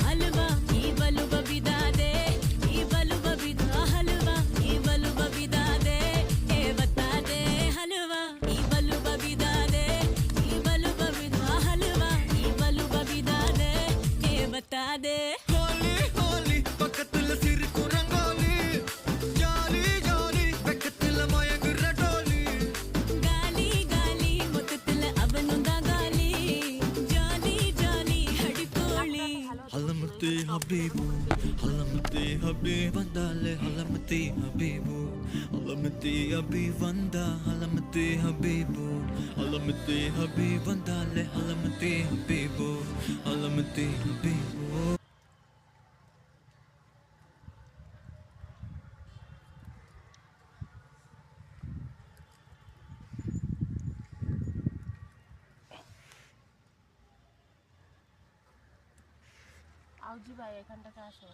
हलवा ई बलु बबिदा दे ई बलु बबिदा हलवा ई बलु बबिदा दे ए बता दे हलवा ई बलु बबिदा दे ई बलु बबिदा हलवा ई बलु बबिदा दे ए बता दे ஹோலி ஹோலி பக்கத்துல சிரிக்கும் ரங்கோலி ஜாலி ஜாலி பக்கத்துல மயங்குற டோலி गाली गाली मुततल அவனுந்தா गाली जाली जाली हड़कोली ஹலமத்தே ஹபீபு ஹலமத்தே ஹபீப் வந்தாலே ஹலமத்தே ஹபீபு ஹலமத்தே ஹபீப் வந்தா ஹலமத்தே ஹபீபு ஹலமத்தே ஹபீப் வந்தாலே ஹலமத்தே ஹபீபு ஹலமத்தே ஹபீபு আউজি ভাই এখানটাতে আসো।